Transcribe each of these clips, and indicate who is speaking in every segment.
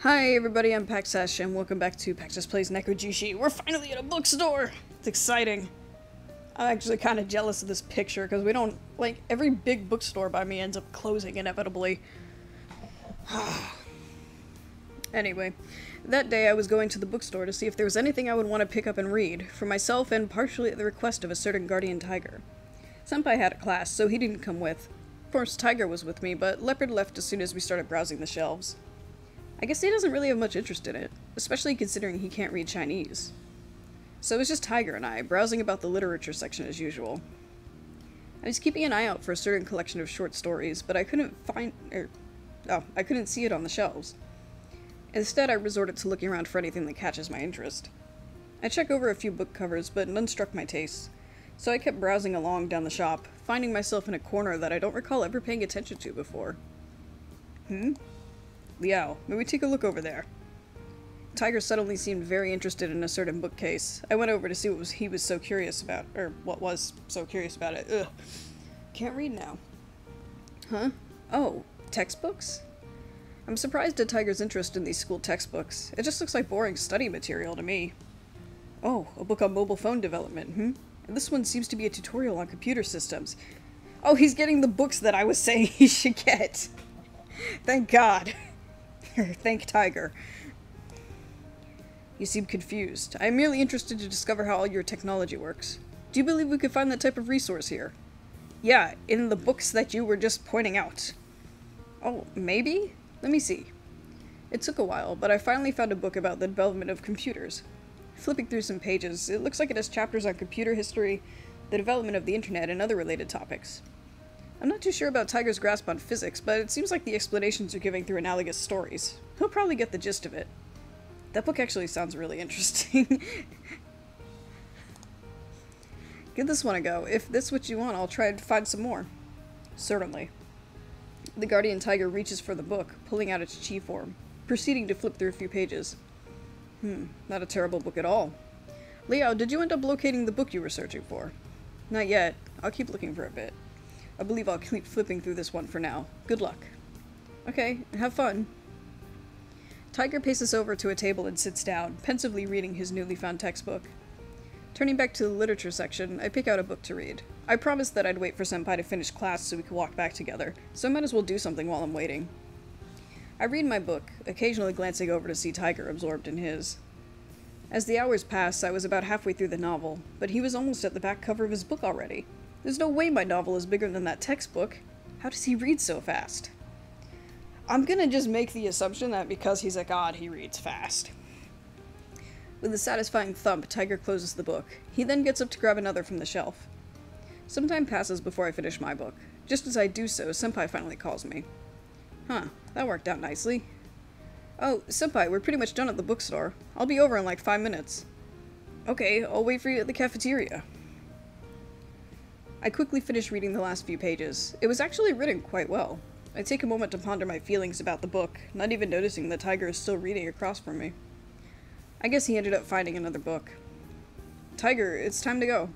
Speaker 1: Hi everybody, I'm Paxash, and welcome back to Paxash Plays Nekojishi. We're finally at a bookstore! It's exciting. I'm actually kind of jealous of this picture, because we don't, like, every big bookstore by me ends up closing inevitably. Anyway, that day I was going to the bookstore to see if there was anything I would want to pick up and read, for myself and partially at the request of a certain guardian tiger. Senpai had a class, so he didn't come with. Of course, Tiger was with me, but Leopard left as soon as we started browsing the shelves. I guess he doesn't really have much interest in it, especially considering he can't read Chinese. So it was just Tiger and I, browsing about the literature section as usual. I was keeping an eye out for a certain collection of short stories, but I couldn't see it on the shelves. Instead, I resorted to looking around for anything that catches my interest. I checked over a few book covers, but none struck my taste, so I kept browsing along down the shop, finding myself in a corner that I don't recall ever paying attention to before. Liao, may we take a look over there? Tiger suddenly seemed very interested in a certain bookcase. I went over to see what he was so curious about, or what was so curious about it. Ugh. Can't read now. Huh? Oh, textbooks? I'm surprised at Tiger's interest in these school textbooks. It just looks like boring study material to me. Oh, a book on mobile phone development, And this one seems to be a tutorial on computer systems. Oh, he's getting the books that I was saying he should get. Thank God. Thank Tiger. You seem confused. I am merely interested to discover how all your technology works. Do you believe we could find that type of resource here? Yeah, in the books that you were just pointing out. Oh, maybe? Let me see. It took a while, but I finally found a book about the development of computers. Flipping through some pages, it looks like it has chapters on computer history, the development of the internet, and other related topics. I'm not too sure about Tiger's grasp on physics, but it seems like the explanations are giving through analogous stories. He'll probably get the gist of it. That book actually sounds really interesting. Give this one a go. If that's what you want, I'll try to find some more. Certainly. The guardian tiger reaches for the book, pulling out its chi form, proceeding to flip through a few pages. Not a terrible book at all. Liao, did you end up locating the book you were searching for? Not yet. I'll keep looking for a bit. I believe I'll keep flipping through this one for now. Good luck. Okay, have fun. Tiger paces over to a table and sits down, pensively reading his newly found textbook. Turning back to the literature section, I pick out a book to read. I promised that I'd wait for Senpai to finish class so we could walk back together, so I might as well do something while I'm waiting. I read my book, occasionally glancing over to see Tiger absorbed in his. As the hours passed, I was about halfway through the novel, but he was almost at the back cover of his book already. There's no way my novel is bigger than that textbook. How does he read so fast? I'm gonna just make the assumption that because he's a god, he reads fast. With a satisfying thump, Tiger closes the book. He then gets up to grab another from the shelf. Some time passes before I finish my book. Just as I do so, Senpai finally calls me. Huh, that worked out nicely. Oh, Senpai, we're pretty much done at the bookstore. I'll be over in like 5 minutes. Okay, I'll wait for you at the cafeteria. I quickly finished reading the last few pages. It was actually written quite well. I take a moment to ponder my feelings about the book, not even noticing that Tiger is still reading across from me. I guess he ended up finding another book. Tiger, it's time to go.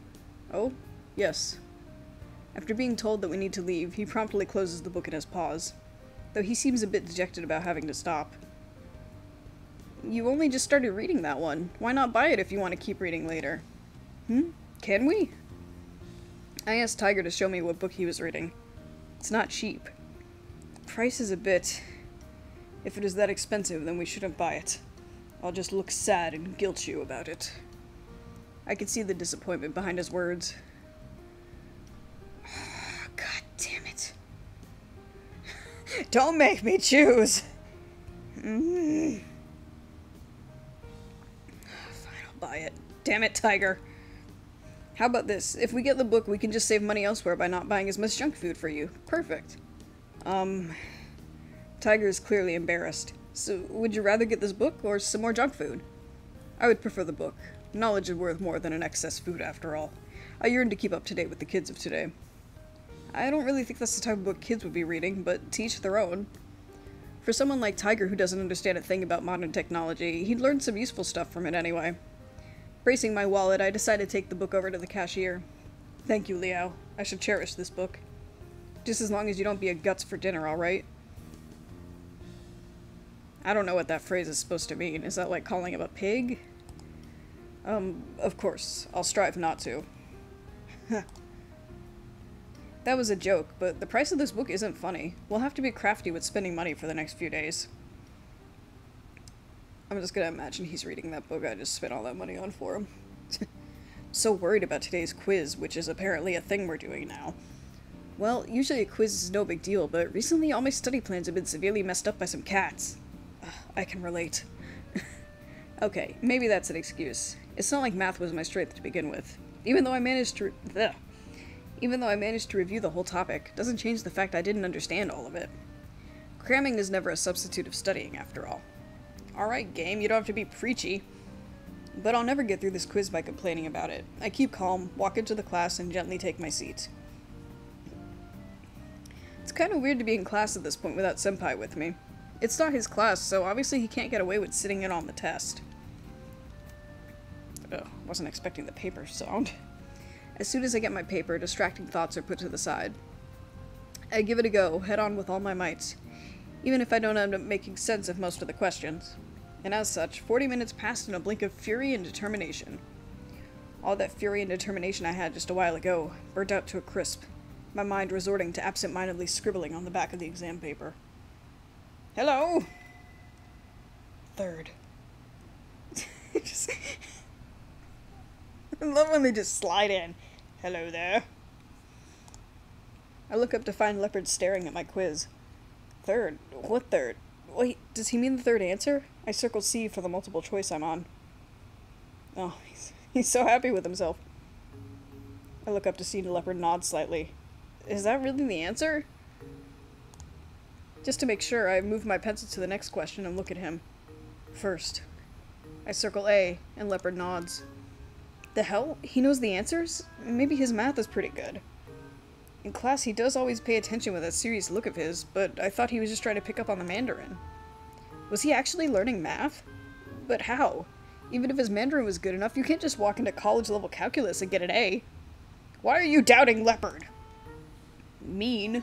Speaker 1: Oh, yes. After being told that we need to leave, he promptly closes the book in his paws, though he seems a bit dejected about having to stop. You only just started reading that one. Why not buy it if you want to keep reading later? Can we? I asked Tiger to show me what book he was reading. It's not cheap. The price is a bit... If it is that expensive, then we shouldn't buy it. I'll just look sad and guilt you about it. I could see the disappointment behind his words. God damn it. Don't make me choose! Fine, I'll buy it. Damn it, Tiger. How about this? If we get the book, we can just save money elsewhere by not buying as much junk food for you. Perfect. Tiger is clearly embarrassed. So, would you rather get this book or some more junk food? I would prefer the book. Knowledge is worth more than an excess food, after all. I yearn to keep up to date with the kids of today. I don't really think that's the type of book kids would be reading, but to each their own. For someone like Tiger who doesn't understand a thing about modern technology, he'd learn some useful stuff from it anyway. Bracing my wallet, I decided to take the book over to the cashier. Thank you, Liao. I should cherish this book. Just as long as you don't be a guts for dinner, alright? I don't know what that phrase is supposed to mean. Is that like calling him a pig? Of course. I'll strive not to. That was a joke, but the price of this book isn't funny. We'll have to be crafty with spending money for the next few days. I'm just gonna imagine he's reading that book I just spent all that money on for him. So worried about today's quiz, which is apparently a thing we're doing now. Well, usually a quiz is no big deal, but recently all my study plans have been severely messed up by some cats. I can relate. Okay, maybe that's an excuse. It's not like math was my strength to begin with. Even though I managed to review the whole topic, doesn't change the fact I didn't understand all of it. Cramming is never a substitute of studying, after all. Alright, game, you don't have to be preachy. But I'll never get through this quiz by complaining about it. I keep calm, walk into the class, and gently take my seat. It's kind of weird to be in class at this point without Senpai with me. It's not his class, so obviously he can't get away with sitting in on the test. Ugh, wasn't expecting the paper sound. As soon as I get my paper, distracting thoughts are put to the side. I give it a go, head on with all my might, even if I don't end up making sense of most of the questions. And as such, 40 minutes passed in a blink of fury and determination. All that fury and determination I had just a while ago, burnt out to a crisp, my mind resorting to absent-mindedly scribbling on the back of the exam paper. Hello! Third. I love when they just slide in. Hello there. I look up to find Leopard staring at my quiz. Third? What third? Wait, does he mean the third answer? I circled C for the multiple choice I'm on. Oh, he's so happy with himself. I look up to see Leopard nod slightly. Is that really the answer? Just to make sure, I move my pencil to the next question and look at him. First. I circle A, and Leopard nods. The hell? He knows the answers? Maybe his math is pretty good. In class, he does always pay attention with that serious look of his, but I thought he was just trying to pick up on the Mandarin. Was he actually learning math? But how? Even if his Mandarin was good enough, you can't just walk into college-level calculus and get an A. Why are you doubting Leopard? Mean.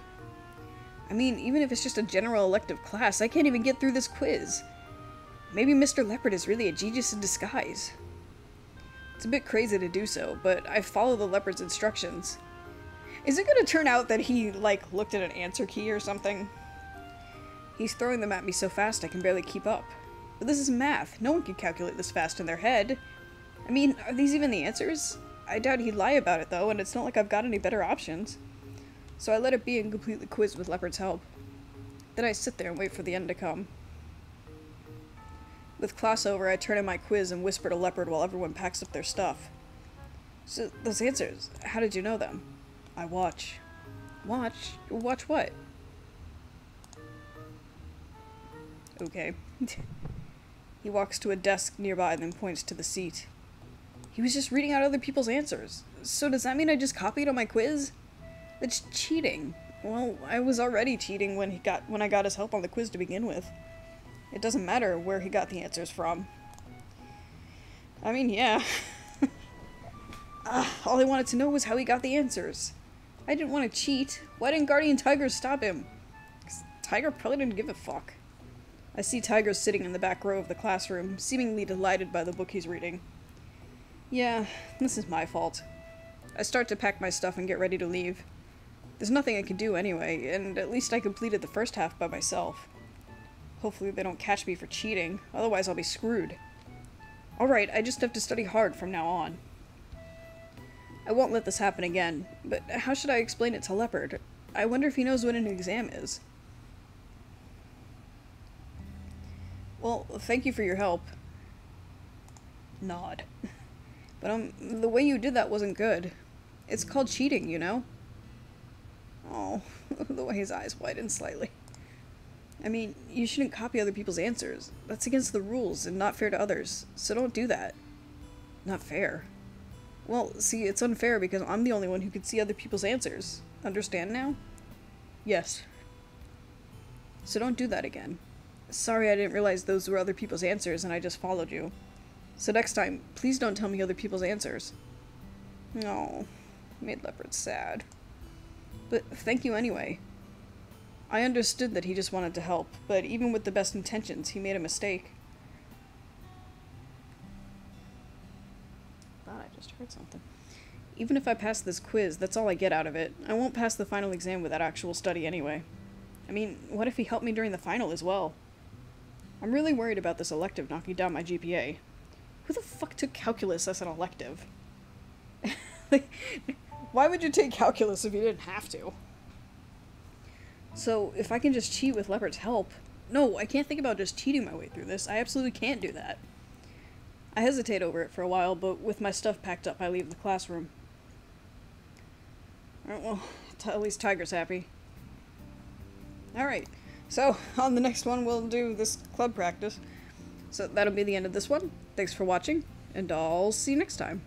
Speaker 1: I mean, even if it's just a general elective class, I can't even get through this quiz. Maybe Mr. Leopard is really a genius in disguise. It's a bit crazy to do so, but I follow the Leopard's instructions. Is it gonna turn out that he, like, looked at an answer key or something? He's throwing them at me so fast I can barely keep up. But this is math. No one can calculate this fast in their head. I mean, are these even the answers? I doubt he'd lie about it, though, and it's not like I've got any better options. So I let it be and complete the quiz with Leopard's help. Then I sit there and wait for the end to come. With class over, I turn in my quiz and whisper to Leopard while everyone packs up their stuff. So, those answers, how did you know them? I watch. Watch? Watch what? Okay. He walks to a desk nearby and then points to the seat. He was just reading out other people's answers. So does that mean I just copied on my quiz? That's cheating. Well, I was already cheating when I got his help on the quiz to begin with. It doesn't matter where he got the answers from. I mean, yeah. All I wanted to know was how he got the answers. I didn't want to cheat. Why didn't Guardian Tiger stop him? 'Cause Tiger probably didn't give a fuck. I see Tiger sitting in the back row of the classroom, seemingly delighted by the book he's reading. Yeah, this is my fault. I start to pack my stuff and get ready to leave. There's nothing I can do anyway, and at least I completed the first half by myself. Hopefully they don't catch me for cheating, otherwise I'll be screwed. Alright, I just have to study hard from now on. I won't let this happen again, but how should I explain it to Leopard? I wonder if he knows what an exam is. Well, thank you for your help. Nod. But the way you did that wasn't good. It's called cheating, you know? Oh, the way his eyes widened slightly. I mean, you shouldn't copy other people's answers. That's against the rules and not fair to others, so don't do that. Not fair. Well, see, it's unfair because I'm the only one who can see other people's answers. Understand now? Yes. So don't do that again. Sorry I didn't realize those were other people's answers and I just followed you. So next time, please don't tell me other people's answers. No, made Leopard sad. But thank you anyway. I understood that he just wanted to help, but even with the best intentions, he made a mistake. Thought I just heard something. Even if I pass this quiz, that's all I get out of it. I won't pass the final exam without actual study anyway. I mean, what if he helped me during the final as well? I'm really worried about this elective knocking down my GPA. Who the fuck took calculus as an elective? Like, why would you take calculus if you didn't have to? So, if I can just cheat with Leopard's help... No, I can't think about just cheating my way through this. I absolutely can't do that. I hesitate over it for a while, but with my stuff packed up, I leave the classroom. Alright, well, at least Tiger's happy. Alright, so on the next one we'll do this club practice. So that'll be the end of this one. Thanks for watching, and I'll see you next time.